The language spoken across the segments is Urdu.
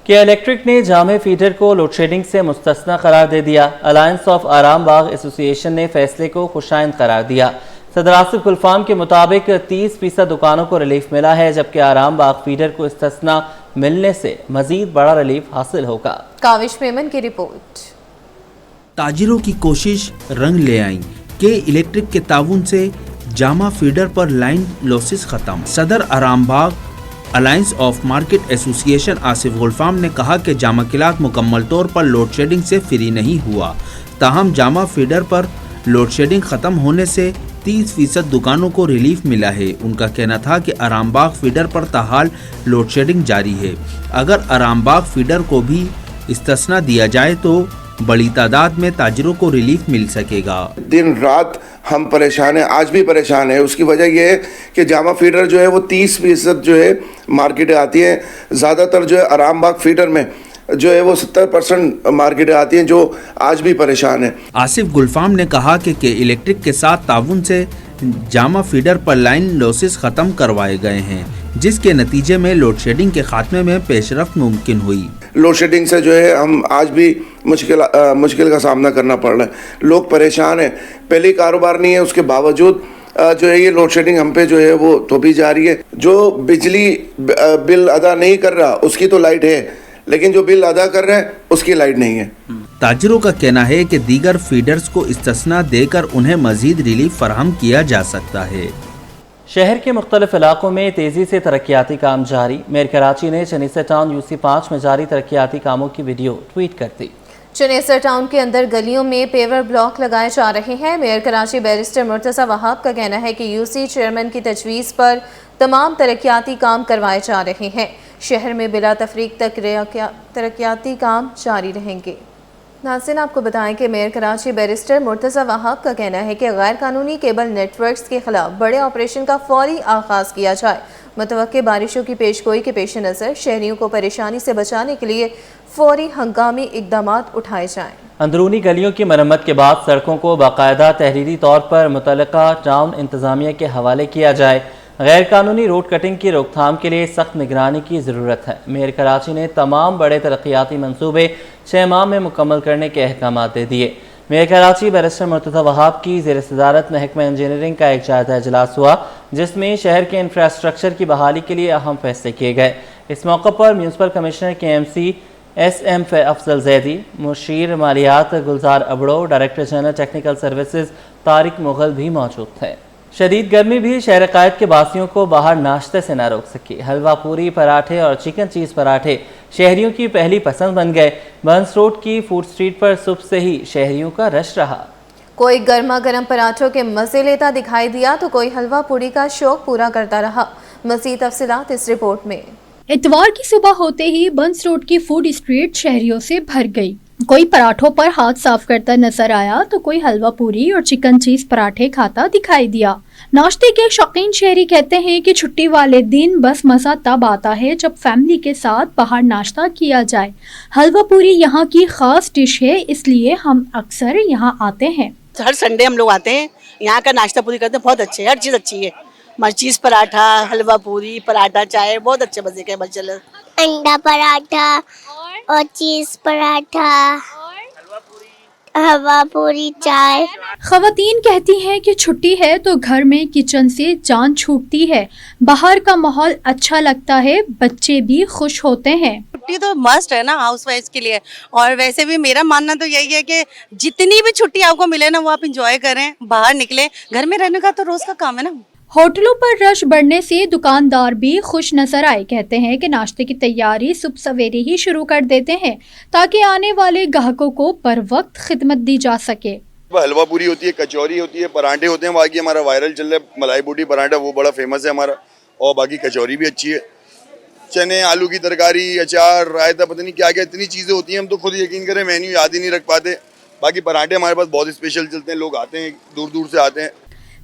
کہ الیکٹرک نے جامع فیڈر کو لوڈ شیڈنگ سے مستثنا قرار دے دیا۔ الائنس آف آرام باغ ایسوسی ایشن نے فیصلے کو خوشائند قرار دیا۔ صدر آصف گلفام کے مطابق 30% دکانوں کو ریلیف ملا ہے، جبکہ آرام باغ فیڈر کو استثنا ملنے سے مزید بڑا ریلیف حاصل ہوگا۔ کاوش میمن کی رپورٹ۔ تاجروں کی کوشش رنگ لے آئیں کہ الیکٹرک کے تعاون سے جامع فیڈر پر لائن لوسز ختم۔ صدر آرام باغ الائنس آف مارکیٹ ایسوسی ایشن آصف گلفام نے کہا کہ جامع قلعت مکمل طور پر لوڈ شیڈنگ سے فری نہیں ہوا، تاہم جامع فیڈر پر لوڈ شیڈنگ ختم ہونے سے 30% دکانوں کو ریلیف ملا ہے۔ ان کا کہنا تھا کہ آرام باغ فیڈر پر تاحال لوڈ شیڈنگ جاری ہے۔ اگر آرام باغ فیڈر کو بھی استثنا دیا جائے تو بڑی تعداد میں تاجروں کو ریلیف مل سکے گا۔ دن رات ہم پریشان ہیں، آج بھی پریشان ہیں۔ اس کی وجہ یہ ہے کہ جامع فیڈر جو ہے وہ 30% جو ہے مارکیٹیں آتی ہیں، زیادہ تر جو ہے آرام باغ فیڈر میں جو ہے وہ 70% مارکیٹیں آتی ہیں، جو آج بھی پریشان ہیں۔ آصف گلفام نے کہا کہ الیکٹرک کے ساتھ تعاون سے جامع فیڈر پر لائن لوسز ختم کروائے گئے ہیں، جس کے نتیجے میں لوڈ شیڈنگ کے خاتمے میں پیش رفت ممکن ہوئی۔ لوڈ شیڈنگ سے جو ہے ہم آج بھی مشکل کا سامنا کرنا پڑ رہا ہے، لوگ پریشان ہیں، پہلی کاروبار نہیں ہے، اس کے باوجود جو ہے یہ لوڈ شیڈنگ ہم پہ جو ہے وہ تھوپی جا رہی ہے۔ جو بجلی بل ادا نہیں کر رہا اس کی تو لائٹ ہے، لیکن جو بل ادا کر رہے ہیں اس کی لائٹ نہیں ہے۔ تاجروں کا کہنا ہے کہ دیگر فیڈرز کو استثنا دے کر انہیں مزید ریلیف فراہم کیا جا سکتا ہے۔ شہر کے مختلف علاقوں میں تیزی سے ترقیاتی کام جاری۔ میئر کراچی نے چنیسر ٹاؤن UC5 میں جاری ترقیاتی کاموں کی ویڈیو ٹویٹ کر دی۔ چنیسر ٹاؤن کے اندر گلیوں میں پیور بلاک لگائے جا رہے ہیں۔ میئر کراچی بیرسٹر مرتضی وہاب کا کہنا ہے کہ UC چیئرمین کی تجویز پر تمام ترقیاتی کام کروائے جا رہے ہیں۔ شہر میں بلا تفریق تک ترقیاتی کام جاری رہیں گے۔ ناظرین، آپ کو بتائیں کہ میئر کراچی بیرسٹر مرتضی وہاب کا کہنا ہے کہ غیر قانونی کیبل نیٹ ورکس کے خلاف بڑے آپریشن کا فوری آغاز کیا جائے۔ متوقع بارشوں کی پیشگوئی کے پیش نظر شہریوں کو پریشانی سے بچانے کے لیے فوری ہنگامی اقدامات اٹھائے جائیں۔ اندرونی گلیوں کی مرمت کے بعد سڑکوں کو باقاعدہ تحریری طور پر متعلقہ ٹاؤن انتظامیہ کے حوالے کیا جائے۔ غیر قانونی روڈ کٹنگ کی روک تھام کے لیے سخت نگرانی کی ضرورت ہے۔ میئر کراچی نے تمام بڑے ترقیاتی منصوبے 6 ماہ میں مکمل کرنے کے احکامات دے دیے۔ میئر کراچی بیرسٹر مرتضی وہاب کی زیر صدارت محکمہ انجینئرنگ کا ایک جائزہ اجلاس ہوا، جس میں شہر کے انفراسٹرکچر کی بحالی کے لیے اہم فیصلے کیے گئے۔ اس موقع پر municipal commissioner KMC SM Afzal Zaidi, مشیر مالیات Gulzar Abro, director general technical services Tariq Mughal بھی موجود تھے۔ شدید گرمی بھی شہر قائد کے باسیوں کو باہر ناشتے سے نہ روک سکی۔ حلوہ پوری، پراٹھے اور چکن چیز پراٹھے شہریوں کی پہلی پسند بن گئے۔ بنس روڈ کی فوڈ سٹریٹ پر صبح سے ہی شہریوں کا رش رہا۔ کوئی گرما گرم پراٹھوں کے مزے لیتا دکھائی دیا تو کوئی حلوہ پوری کا شوق پورا کرتا رہا۔ مزید تفصیلات اس رپورٹ میں۔ اتوار کی صبح ہوتے ہی بنس روڈ کی فوڈ اسٹریٹ شہریوں سے بھر گئی۔ کوئی پراٹھوں پر ہاتھ صاف کرتا نظر آیا تو کوئی حلوہ پوری اور چکن چیز پراٹھے کھاتا دکھائی دیا۔ ناشتے کے شوقین شہری کہتے ہیں کہ چھٹی والے دن بس مزہ تب آتا ہے جب فیملی کے ساتھ باہر ناشتہ کیا جائے۔ حلوہ پوری یہاں کی خاص ڈش ہے، اس لیے ہم اکثر یہاں آتے ہیں۔ ہر سنڈے ہم لوگ آتے ہیں، یہاں کا ناشتہ پوری کرتے ہیں، بہت اچھے، ہر چیز اچھی ہے۔ چیز پراٹھا، حلوہ پوری، پراٹھا، چائے بہت اچھے مزے کے ماشاءاللہ۔ انڈا پراٹھا اور چیز پراٹھا، حلوہ پوری، چائے۔ خواتین کہتی ہیں کہ چھٹی ہے تو گھر میں کچن سے جان چھوٹتی ہے، باہر کا ماحول اچھا لگتا ہے، بچے بھی خوش ہوتے ہیں۔ چھٹی تو مسٹ ہے نا ہاؤس وائف کے لیے، اور ویسے بھی میرا ماننا تو یہی ہے کہ جتنی بھی چھٹی آپ کو ملے نا وہ آپ انجوائے کریں، باہر نکلیں، گھر میں رہنے کا تو روز کا کام ہے نا۔ ہوٹلوں پر رش بڑھنے سے دکاندار بھی خوش نظر آئے، کہتے ہیں کہ ناشتے کی تیاری صبح سویرے ہی شروع کر دیتے ہیں تاکہ آنے والے گاہکوں کو پر وقت خدمت دی جا سکے۔ حلوہ پوری ہوتی ہے، کچوری ہوتی ہے، پراٹھے ہوتے ہیں، باقی ہمارا وائرل چل رہا ہے ملائی بوٹی پراٹھا، وہ بڑا فیمس ہے ہمارا، اور باقی کچوری بھی اچھی ہے، چنے، آلو کی ترکاری، اچار، رائتا، پتہ نہیں کیا کیا اتنی چیزیں ہوتی ہیں، ہم تو خود یقین کریں مینیو یاد ہی نہیں رکھ پاتے۔ باقی پراٹھے ہمارے پاس بہت اسپیشل چلتے ہیں، لوگ آتے ہیں دور دور سے آتے ہیں۔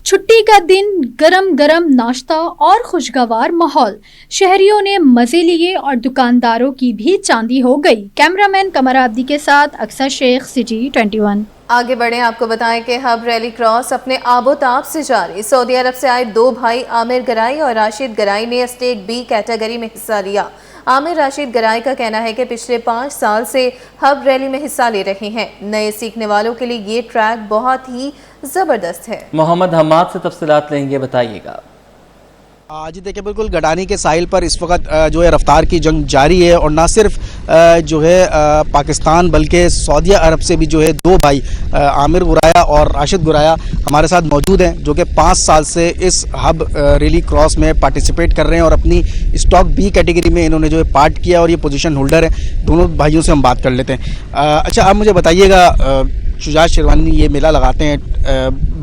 چھٹی کا دن، گرم گرم ناشتہ اور خوشگوار ماحول، شہریوں نے مزے لیے اور دکانداروں کی بھی چاندی ہو گئی۔ کیمرامین قمر عابدی کے ساتھ اکثر شیخ، CG 21۔ آگے بڑھیں، آپ کو بتائیں کہ ہب ریلی کراس اپنے آب و تاب سے جاری۔ سعودی عرب سے آئے 2 بھائی عامر گرائی اور راشد گرائی نے اسٹیٹ B کیٹیگری میں حصہ لیا۔ عامر راشد گرائی کا کہنا ہے کہ پچھلے 5 سال سے ہب ریلی میں حصہ لے رہے ہیں. نئے سیکھنے والوں کے لیے یہ ٹریک بہت ہی زبردست ہے. محمد حماد سے تفصیلات لیں گے, بتائیے گا. جی دیکھیں بالکل گڈانی کے ساحل پر اس وقت جو ہے رفتار کی جنگ جاری ہے, اور نہ صرف جو ہے پاکستان بلکہ سعودیہ عرب سے بھی جو ہے 2 بھائی عامر گرایا اور راشد گرایا ہمارے ساتھ موجود ہیں, جو کہ 5 سال سے اس ہب ریلی کراس میں پارٹیسپیٹ کر رہے ہیں اور اپنی اسٹاک بی کیٹیگری میں انہوں نے جو ہے پارٹ کیا اور یہ پوزیشن ہولڈر ہیں. دونوں بھائیوں سے ہم بات کر لیتے ہیں. اچھا آپ مجھے بتائیے گا, شجاعت شیروانی یہ میلہ لگاتے ہیں,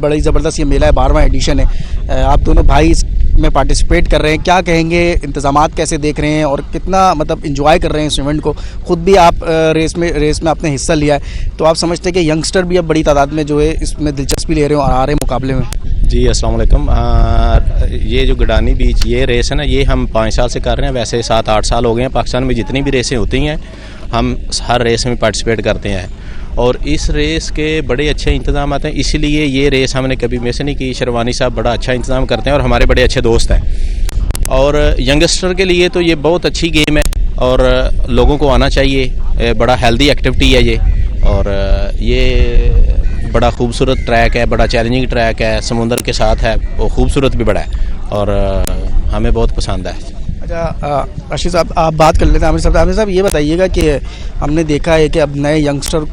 بڑی زبردست یہ میلہ ہے, 12واں ایڈیشن ہے, آپ دونوں بھائی اس میں پارٹیسپیٹ کر رہے ہیں, کیا کہیں گے, انتظامات کیسے دیکھ رہے ہیں اور کتنا مطلب انجوائے کر رہے ہیں اس ایونٹ کو؟ خود بھی آپ ریس میں آپ نے حصہ لیا ہے, تو آپ سمجھتے ہیں کہ ینگسٹر بھی اب بڑی تعداد میں جو ہے اس میں دلچسپی لے رہے ہیں اور آ رہے ہیں مقابلے میں؟ جی السلام علیکم. یہ جو گڈانی بیچ یہ ریس ہے نا, یہ ہم 5 سال سے کر رہے ہیں. ویسے 7-8 سال ہو گئے ہیں. پاکستان میں جتنی بھی ریسیں ہوتی ہیں ہم ہر ریس میں پارٹیسپیٹ کرتے ہیں, اور اس ریس کے بڑے اچھے انتظامات ہیں. اسی لیے یہ ریس ہم نے کبھی مس نہیں کی. شیروانی صاحب بڑا اچھا انتظام کرتے ہیں اور ہمارے بڑے اچھے دوست ہیں, اور ینگسٹر کے لیے تو یہ بہت اچھی گیم ہے اور لوگوں کو آنا چاہیے. بڑا ہیلدی ایکٹیویٹی ہے یہ, اور یہ بڑا خوبصورت ٹریک ہے, بڑا چیلنجنگ ٹریک ہے, سمندر کے ساتھ ہے, وہ خوبصورت بھی بڑا ہے اور ہمیں بہت پسند ہے. اچھا راشد صاحب آپ بات کر لیتے ہیں. عامر صاحب یہ بتائیے گا کہ ہم نے دیکھا ہے کہ اب نئے ینگسٹر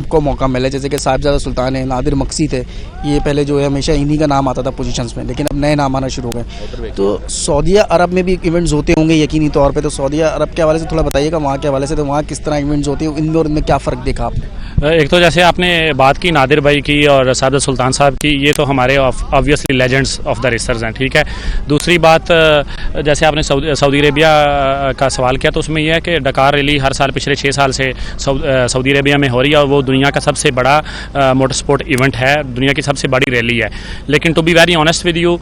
کو موقع ملا, جیسے کہ صاحبزادہ سلطان ہے, نادر مقصی تھے, یہ پہلے جو ہے ہمیشہ انہی کا نام آتا تھا پوزیشنز میں, لیکن اب نئے نام آنا شروع ہو گئے. تو سعودیہ عرب میں بھی ایونٹس ہوتے ہوں گے یقینی طور پہ, تو سعودیہ عرب کے حوالے سے تھوڑا بتائیے گا, وہاں کے حوالے سے تو وہاں کس طرح ایونٹس ہوتے ہیں, ان میں اور ان میں کیا فرق دیکھا آپ نے؟ ایک تو جیسے آپ نے بات کی نادر بھائی کی اور صاحبزادہ سلطان صاحب کی, یہ تو ہمارے obviously Legendre's of the racers ہیں, ٹھیک ہے. دوسری بات جیسے آپ نے سعودی عربیہ کا سوال کیا, تو اس میں یہ ہے کہ ڈکار ریلی ہر سال پچھلے 6 سال سے سعودی عربیہ میں ہو رہی ہے, اور وہ دنیا کا سب سے بڑا موٹر سپورٹ ایونٹ ہے, دنیا کی سب سے بڑی ریلی ہے. لیکن to be very honest with you,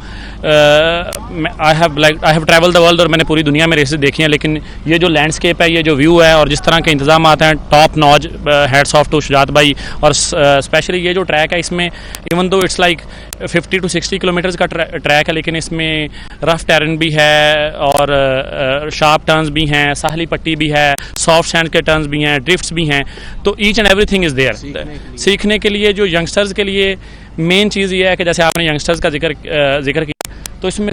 I have travel the world, اور میں نے پوری دنیا میں ریسز دیکھی ہیں, لیکن یہ جو لینڈسکیپ ہے, یہ جو ویو ہے, اور جس طرح کے انتظامات ہیں, top notch, hats off to Shujaat بھائی. اور اسپیشلی یہ جو ٹریک ہے, اس میں even though it's like 50 to 60 kilometres کا ٹریک ہے, لیکن اس میں رف ٹیرن بھی ہے اور شارپ ٹرنز بھی ہیں, ساحلی پٹی بھی ہے, سافٹ سینڈ کے ٹرنز بھی ہیں, ڈرفٹس بھی ہیں, تو each and everything is there. سیکھنے کے لیے جو ینگسٹرز کے لیے مین چیز یہ ہے کہ جیسے آپ نے ینگسٹرز کا ذکر کیا, تو اس میں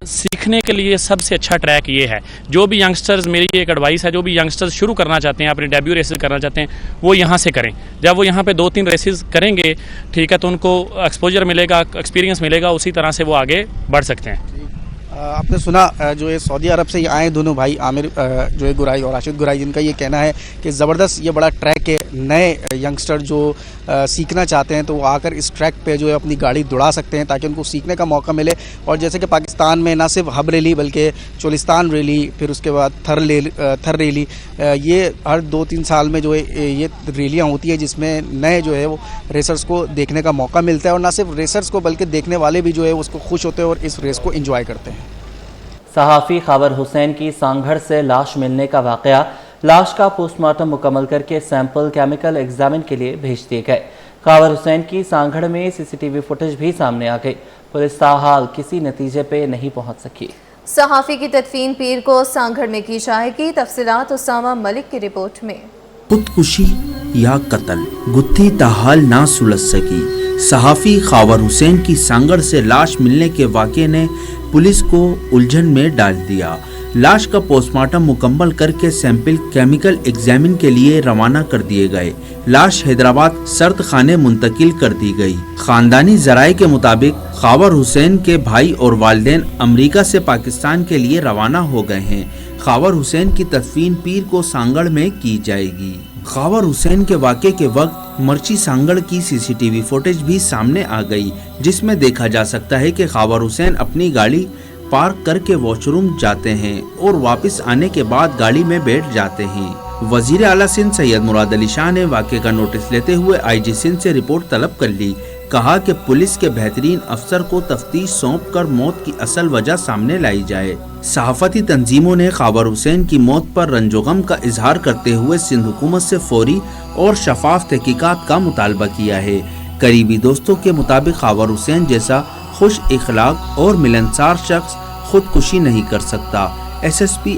سیکھنے کے لیے سب سے اچھا ٹریک یہ ہے. جو بھی ینگسٹرز, میری ایک ایڈوائس ہے, جو بھی ینگسٹرز شروع کرنا چاہتے ہیں, اپنے ڈیبیو ریسز کرنا چاہتے ہیں, وہ یہاں سے کریں. جب وہ یہاں پہ 2-3 ریسز کریں گے, ٹھیک ہے, تو ان کو ایکسپوجر ملے گا, ایکسپیرینس ملے گا, اسی طرح سے وہ آگے بڑھ سکتے ہیں. آپ نے سنا جو ہے سعودی عرب سے یہ آئے دونوں بھائی عامر جو ہے گرائی اور راشد گرائی, جن کا یہ کہنا ہے کہ زبردست یہ بڑا ٹریک ہے, نئے ینگسٹر جو سیکھنا چاہتے ہیں تو وہ آ کر اس ٹریک پہ جو ہے اپنی گاڑی دوڑا سکتے ہیں تاکہ ان کو سیکھنے کا موقع ملے. اور جیسے کہ پاکستان میں نہ صرف ہب ریلی بلکہ چولستان ریلی, پھر اس کے بعد تھر ریلی, یہ ہر 2-3 سال میں جو ہے یہ ریلیاں ہوتی ہیں جس میں نئے جو ہے وہ ریسرز کو دیکھنے کا موقع ملتا ہے, اور نہ صرف ریسرز کو بلکہ دیکھنے والے بھی جو ہے اس کو خوش ہوتے ہیں اور اس ریس کو انجوائے کرتے ہیں. صحافی خاور حسین کی سانگھڑ سے لاش ملنے کا واقعہ, لاش کا پوسٹ مارٹم مکمل کر کے سیمپل کیمیکل ایگزامن کے لیے بھیج دیے گئے. خاور حسین کی سانگھڑ میں CCTV فوٹیج بھی سامنے آ گئی. پولیس تاحال کسی نتیجے پہ نہیں پہنچ سکی. صحافی کی تدفین پیر کو سانگھڑ میں کی جائے گی. تفصیلات اسامہ ملک کی رپورٹ میں. خودکشی یا قتل, گتھی تاحال نہ سلجھ سکی. صحافی خاور حسین کی سانگھڑ سے لاش ملنے کے واقعے نے پولیس کو الجھن میں ڈال دیا. لاش کا پوسٹ مارٹم مکمل کر کے سیمپل کیمیکل ایگزامن کے لیے روانہ کر دیے گئے. لاش حیدرآباد سرد خانے منتقل کر دی گئی. خاندانی ذرائع کے مطابق خاور حسین کے بھائی اور والدین امریکہ سے پاکستان کے لیے روانہ ہو گئے ہیں. خاور حسین کی تدفین پیر کو سانگھڑ میں کی جائے گی. خاور حسین کے واقعے کے وقت مرچی سانگھڑ کی CCTV فوٹیج بھی سامنے آ گئی, جس میں دیکھا جا سکتا ہے کہ خاور حسین اپنی گاڑی پارک کر کے واش روم جاتے ہیں اور واپس آنے کے بعد گاڑی میں بیٹھ جاتے ہیں. وزیر اعلیٰ سندھ سید مراد علی شاہ نے واقعے کا نوٹس لیتے ہوئے IG سندھ سے رپورٹ طلب کر لی. کہا کہ پولیس کے بہترین افسر کو تفتیش سونپ کر موت کی اصل وجہ سامنے لائی جائے. صحافتی تنظیموں نے خاور حسین کی موت پر رنج و غم کا اظہار کرتے ہوئے سندھ حکومت سے فوری اور شفاف تحقیقات کا مطالبہ کیا ہے. قریبی دوستوں کے مطابق خاور حسین جیسا خوش اخلاق اور ملنسار شخص خودکشی نہیں کر سکتا. SSP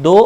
2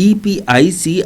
EPIC